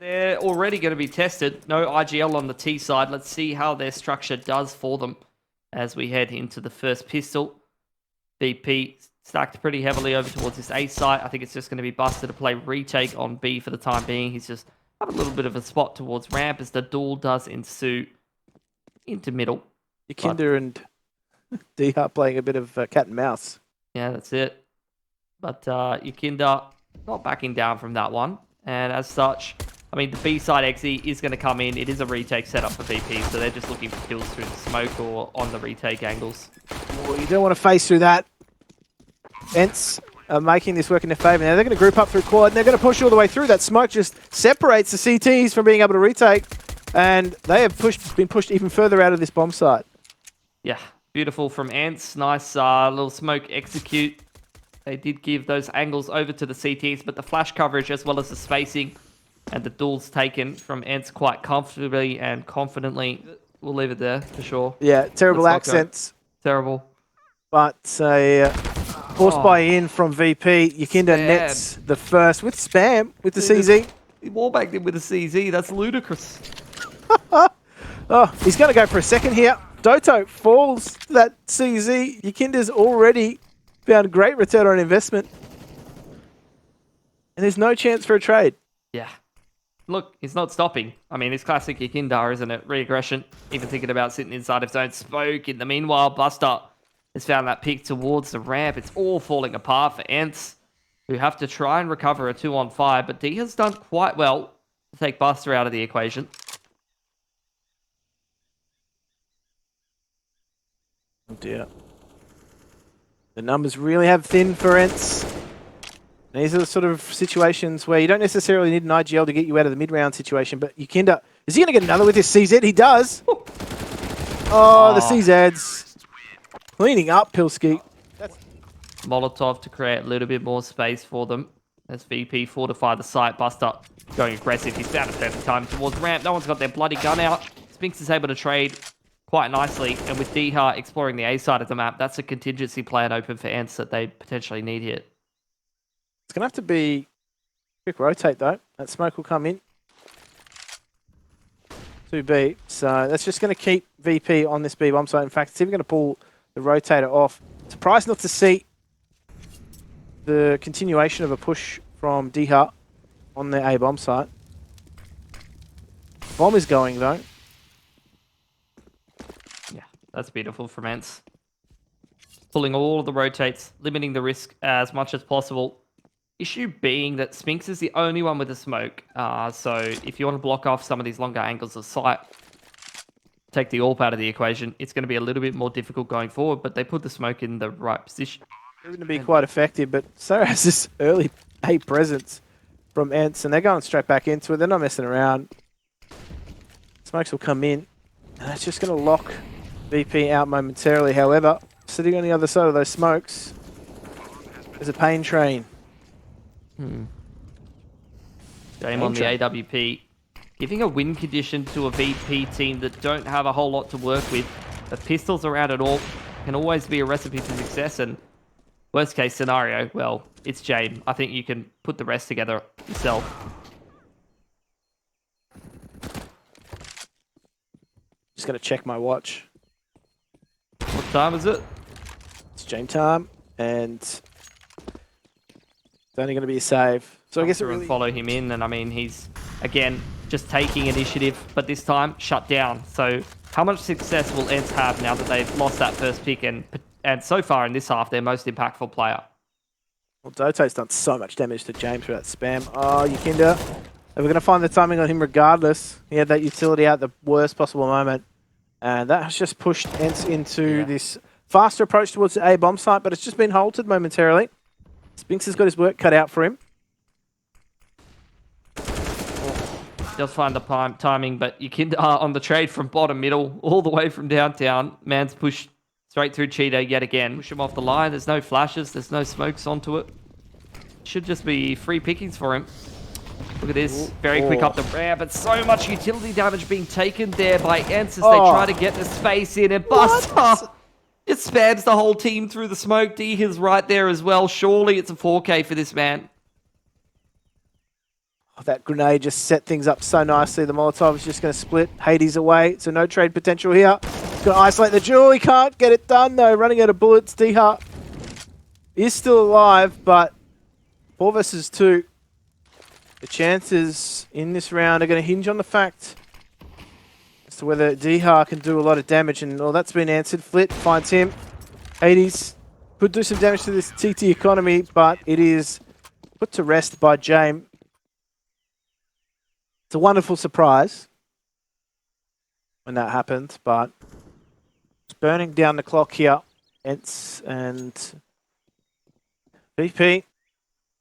They're already going to be tested. No IGL on the T side. Let's see how their structure does for them as we head into the first pistol. BP stacked pretty heavily over towards this A site. I think it's just going to be Buster to play retake on B for the time being. He's just have a little bit of a spot towards ramp as the duel does ensue into middle. Yakinda and D-Hart playing a bit of cat and mouse. Yeah, that's it. But Yakinda not backing down from that one. And as such, I mean, the B side XE is going to come in. It is a retake setup for BP, so they're just looking for kills through the smoke or on the retake angles. Well, you don't want to face through that. ENCE are making this work in their favour. Now they're going to group up through quad, and they're going to push all the way through. That smoke just separates the CTs from being able to retake, and they have been pushed even further out of this bomb site. Yeah, beautiful from ENCE. Nice little smoke execute. They did give those angles over to the CTs, but the flash coverage as well as the spacing and the duels taken from ENCE quite comfortably and confidently. We'll leave it there for sure. Yeah, terrible accents. Terrible. But a force buy-in from VP. Yakinda nets the first with spam with the CZ. He wallbacked him with a CZ. That's ludicrous. Oh, he's going to go for a second here. Doto falls to that CZ. Yakinda's already found a great return on investment. And there's no chance for a trade. Yeah. Look, he's not stopping. I mean, it's classic Yakinda, isn't it? Re-aggression. Even thinking about sitting inside of zone smoke. In the meanwhile, Buster has found that pick towards the ramp. It's all falling apart for ENCE, who have to try and recover a 2-on-5. But D has done quite well to take Buster out of the equation. Oh dear. The numbers really have thinned for ENCE. These are the sort of situations where you don't necessarily need an IGL to get you out of the mid-round situation, but Yakinda, is he going to get another with his CZ? He does! Oh, the CZs. Cleaning up, Pilski. Molotov to create a little bit more space for them. As VP fortify the site. Buster going aggressive. He's found a perfect time towards ramp. No one's got their bloody gun out. Spinks is able to trade quite nicely. And with D-Hart exploring the A side of the map, that's a contingency plan open for ENCE that they potentially need here. It's going to have to be quick rotate, though. That smoke will come in. 2B. So that's just going to keep VP on this B bomb site. In fact, it's even going to pull the rotator off. Surprised not to see the continuation of a push from D-Hart on the A bomb site. Bomb is going, though. Yeah, that's beautiful from ENCE. Pulling all of the rotates, limiting the risk as much as possible. Issue being that Spinks is the only one with a smoke. So if you want to block off some of these longer angles of sight, take the AWP out of the equation, it's going to be a little bit more difficult going forward, but they put the smoke in the right position. It's going to be quite effective, but so has this early A presence from ENCE, and they're going straight back into it. They're not messing around. Smokes will come in, and that's just going to lock VP out momentarily. However, sitting on the other side of those smokes is a pain train. Game on the AWP. Giving a win condition to a VP team that don't have a whole lot to work with. The pistols around it all can always be a recipe for success, and worst case scenario, well, it's Jame. I think you can put the rest together yourself. Just going to check my watch. What time is it? It's Jame time, and it's only going to be a save. So I guess it really... follow him in, and I mean, he's, again, just taking initiative, but this time, shut down. So how much success will ENCE have now that they've lost that first pick, and so far in this half, their most impactful player? Well, Doto's done so much damage to James through that spam. Oh, Yakinda. We're going to find the timing on him regardless. He had that utility out at the worst possible moment. And that has just pushed ENCE into this faster approach towards the A bomb site, but it's just been halted momentarily. Spinks has got his work cut out for him. Does find the timing, but Yakinda on the trade from bottom middle, all the way from downtown. Man's pushed straight through Cheetah yet again. Push him off the line. There's no flashes. There's no smokes onto it. Should just be free pickings for him. Look at this. Very quick up the ramp, but so much utility damage being taken there by ENCE as they try to get the space in. And Buster just spams the whole team through the smoke. D is right there as well. Surely it's a 4K for this man. that grenade just set things up so nicely. The Molotov is just going to split Hades away, so no trade potential here. He's going to isolate the duel. He can't get it done though. Running out of bullets. D-Hart is still alive, but 4 versus 2. The chances in this round are going to hinge on the fact as to whether D-Hart can do a lot of damage, and well, that's been answered. Flit finds him. Hades could do some damage to this TT economy, but it is put to rest by James. It's a wonderful surprise when that happened, but it's burning down the clock here. ENCE and VP,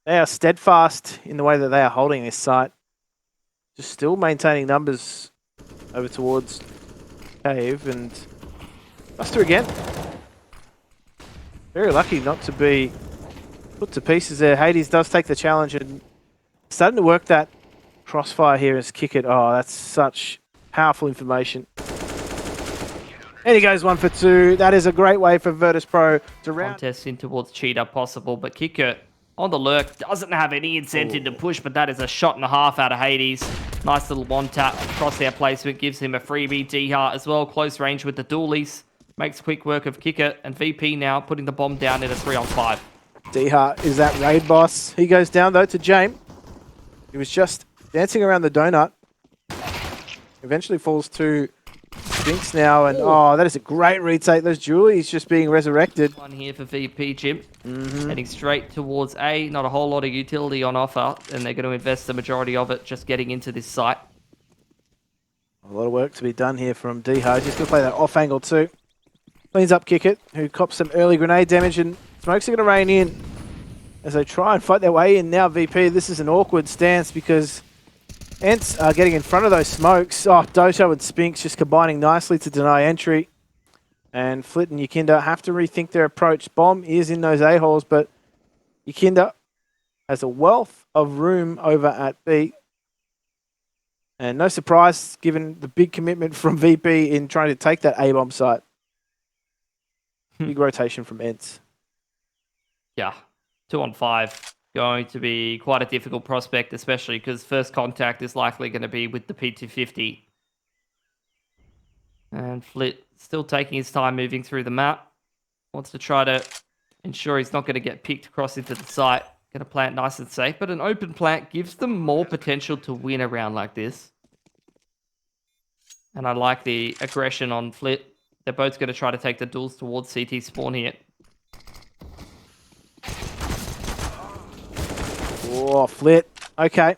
they are steadfast in the way that they are holding this site. Just still maintaining numbers over towards Cave, and Buster again. Very lucky not to be put to pieces there. Hades does take the challenge and starting to work that crossfire here as kick it. Oh, that's such powerful information. And he goes 1 for 2. That is a great way for Virtus.pro to round. Contest in towards Cheetah possible, but Kicker on the lurk doesn't have any incentive to push, but that is a shot and a half out of Hades. Nice little one tap crosshair placement gives him a freebie. D-Hart as well, close range with the dualies. Makes quick work of Kicker, and VP now putting the bomb down in a 3-on-5. D-Hart is that raid boss. He goes down though to James. He was just dancing around the donut. Eventually falls to Sphinx now, and oh, that is a great retake. Those Julies just being resurrected. One here for VP, Jim. Heading straight towards A. Not a whole lot of utility on offer, and they're going to invest the majority of it just getting into this site. A lot of work to be done here from D-Hart. Just going to play that off angle too. Cleans up Kick It, who cops some early grenade damage, and smokes are going to rain in as they try and fight their way in. Now VP, this is an awkward stance because ENCE are getting in front of those smokes. Oh, Doto and Spinks just combining nicely to deny entry. And Flit and Yakinda have to rethink their approach. Bomb is in those A-holes, but Yakinda has a wealth of room over at B. And no surprise, given the big commitment from VP in trying to take that A-bomb site. Big rotation from ENCE. Yeah, 2-on-5. Going to be quite a difficult prospect, especially because first contact is likely going to be with the P250. And Flit still taking his time moving through the map. Wants to try to ensure he's not going to get picked across into the site. Going to plant nice and safe, but an open plant gives them more potential to win a round like this. And I like the aggression on Flit. They're both going to try to take the duels towards CT spawn here. Oh, Flit. Okay.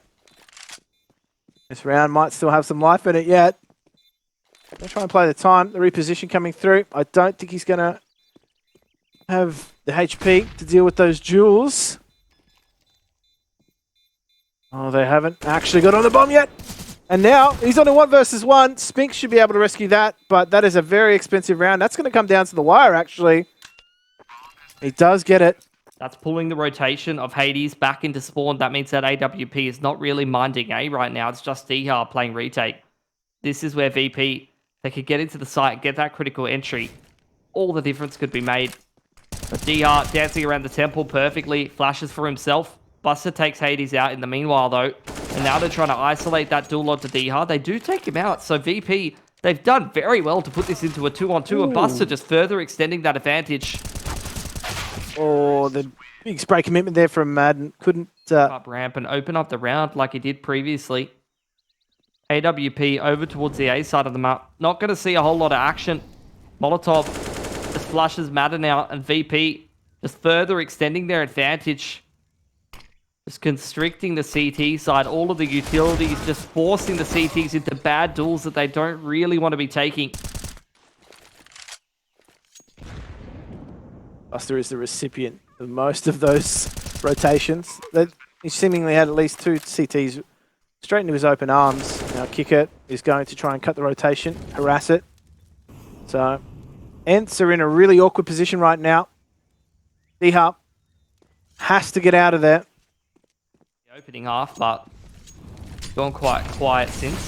This round might still have some life in it yet. Gonna try and play the time. The reposition coming through. I don't think he's going to have the HP to deal with those duels. Oh, they haven't actually got on the bomb yet. And now he's on a 1 versus 1. Spinks should be able to rescue that, but that is a very expensive round. That's going to come down to the wire, actually. He does get it. That's pulling the rotation of Hades back into spawn. That means that AWP is not really minding A right now. It's just D-Hart playing retake. This is where VP, they could get into the site, get that critical entry. All the difference could be made. But D-Hart dancing around the temple perfectly. Flashes for himself. Buster takes Hades out in the meanwhile, though. And now they're trying to isolate that duel onto D-Hart. They do take him out. So VP, they've done very well to put this into a 2-on-2. And Buster just further extending that advantage. Oh, the big spray commitment there from Madden. Couldn't... Up ramp and open up the round like he did previously. AWP over towards the A side of the map. Not going to see a whole lot of action. Molotov just flushes Madden out, and VP just further extending their advantage. Just constricting the CT side. All of the utilities just forcing the CTs into bad duels that they don't really want to be taking. Buster is the recipient of most of those rotations. He seemingly had at least 2 CTs straight into his open arms. Now Kick It is going to try and cut the rotation, harass it. So ENCE are in a really awkward position right now. D-Hart has to get out of there. The opening half, but gone quite quiet since.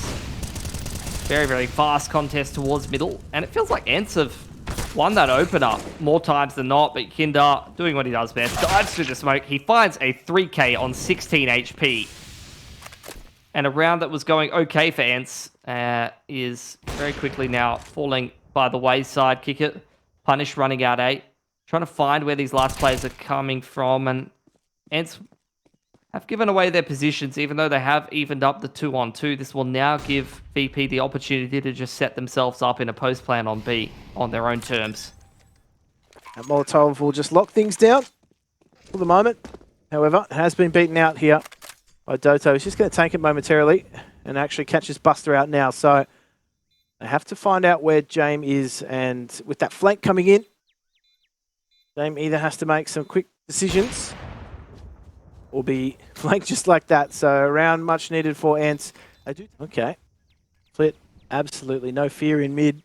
Very, very fast contest towards middle. And it feels like ENCE have won that opener more times than not, but Kinder doing what he does best. Dives through the smoke. He finds a 3K on 16 HP. And a round that was going okay for ENCE is very quickly now falling by the wayside. Kick it. Punish running out 8. Trying to find where these last players are coming from. And ENCE have given away their positions, even though they have evened up the 2-on-2. This will now give VP the opportunity to just set themselves up in a post plan on B on their own terms. And Molotov will just lock things down for the moment. However, it has been beaten out here by Doto. He's just going to tank it momentarily and actually catches Buster out now. So they have to find out where James is. And with that flank coming in, James either has to make some quick decisions or be flanked just like that. So a round much needed for ENCE. Okay. Flit, absolutely no fear in mid.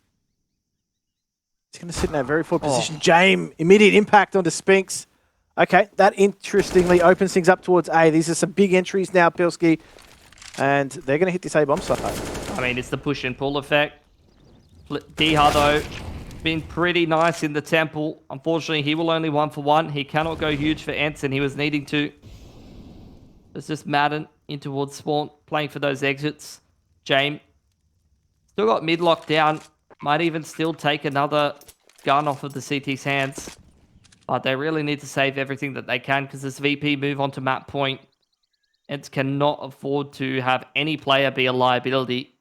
He's going to sit in that very forward position. James, immediate impact onto Spinks. Okay, that interestingly opens things up towards A. These are some big entries now, Pilski. And they're going to hit this A bomb site. I mean, it's the push and pull effect. Diha, though, been pretty nice in the temple. Unfortunately, he will only 1-for-1. He cannot go huge for ENCE, and he was needing to. It's just Madden in towards spawn, playing for those exits. James still got mid locked down. Might even still take another gun off of the CT's hands. But they really need to save everything that they can, because this VP move on to map point. ENCE cannot afford to have any player be a liability.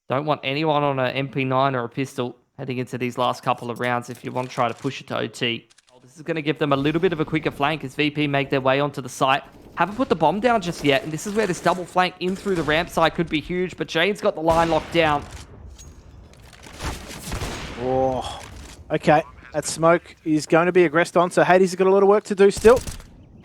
Don't want anyone on an MP9 or a pistol heading into these last couple of rounds if you want to try to push it to OT. This is going to give them a little bit of a quicker flank as VP make their way onto the site. Haven't put the bomb down just yet, and this is where this double flank in through the ramp side could be huge, but Jane's got the line locked down. Oh, okay. That smoke is going to be aggressed on, so Hades has got a lot of work to do still.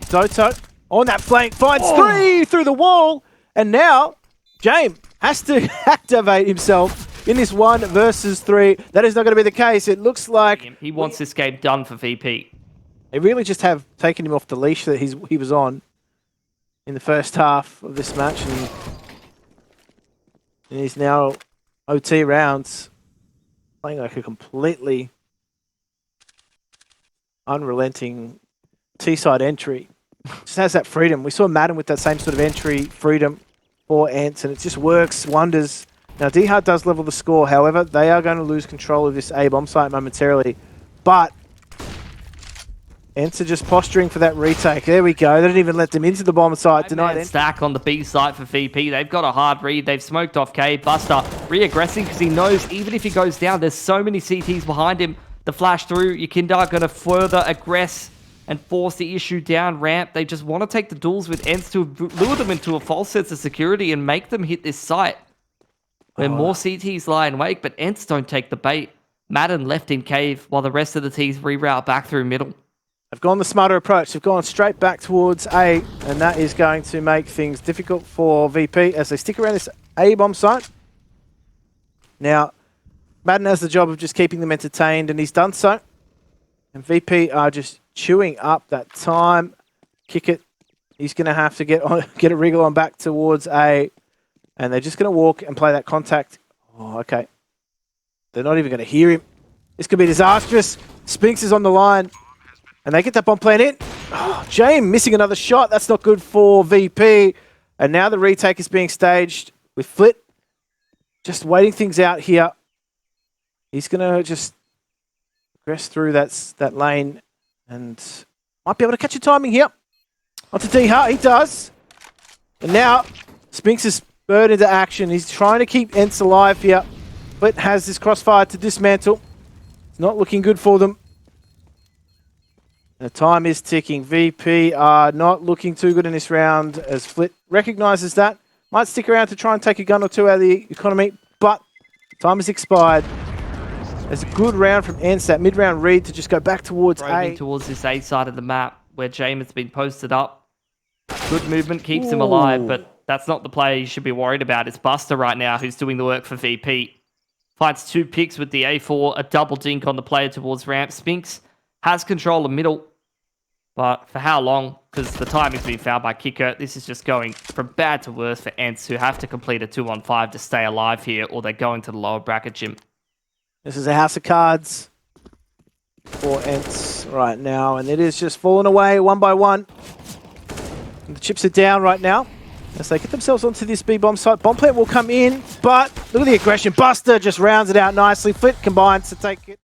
Doto on that flank finds 3 through the wall, and now James has to activate himself in this 1 versus 3. That is not going to be the case. It looks like he wants this game done for VP. They really just have taken him off the leash that he was on in the first half of this match, and he's now OT rounds playing like a completely unrelenting T-side entry. Just has that freedom. We saw Madden with that same sort of entry freedom for ENCE, and it just works wonders. Now, D-Hard does level the score. However, they are going to lose control of this A bomb site momentarily. But ENCE are just posturing for that retake. There we go. They didn't even let them into the bomb site. Denied stack on the B site for VP. They've got a hard read. They've smoked off K. Buster re-aggressing because he knows even if he goes down, there's so many CTs behind him. The flash through. Yakinda going to further aggress and force the issue down ramp. They just want to take the duels with ENCE to lure them into a false sense of security and make them hit this site where more CTs lie in wake, but ENCE don't take the bait. Madden left in cave while the rest of the teams reroute back through middle. They've gone the smarter approach. They've gone straight back towards A, and that is going to make things difficult for VP as they stick around this A bomb site. Now, Madden has the job of just keeping them entertained, and he's done so. And VP are just chewing up that time. Kick it. He's going to have to get a wriggle on back towards A, and they're just going to walk and play that contact. Oh, okay. They're not even going to hear him. This could be disastrous. Spinks is on the line. And they get that bomb plan in. Oh, James missing another shot. That's not good for VP. And now the retake is being staged with Flit just waiting things out here. He's going to just progress through that lane and might be able to catch a timing here. Onto D-Hart. He does. And now Spinks is spurred into action. He's trying to keep ENCE alive here. Flit has this crossfire to dismantle. It's not looking good for them. The time is ticking. VP are not looking too good in this round as Flit recognises that. Might stick around to try and take a gun or two out of the economy, but time has expired. There's a good round from ENCE, that mid-round read to just go back towards A. Towards this A side of the map where James has been posted up. Good movement keeps him alive, but that's not the player you should be worried about. It's Buster right now who's doing the work for VP. Finds 2 picks with the A4, a double dink on the player towards ramp. Spinks has control of middle. But for how long? Because the timing's been found by Kicker. This is just going from bad to worse for ENCE, who have to complete a 2-on-5 to stay alive here, or they're going to the lower bracket gym. This is a house of cards for ENCE right now, and it is just falling away one by one. And the chips are down right now. As they get themselves onto this B-bomb site, bomb plant will come in, but look at the aggression. Buster just rounds it out nicely. Flit combines to take it.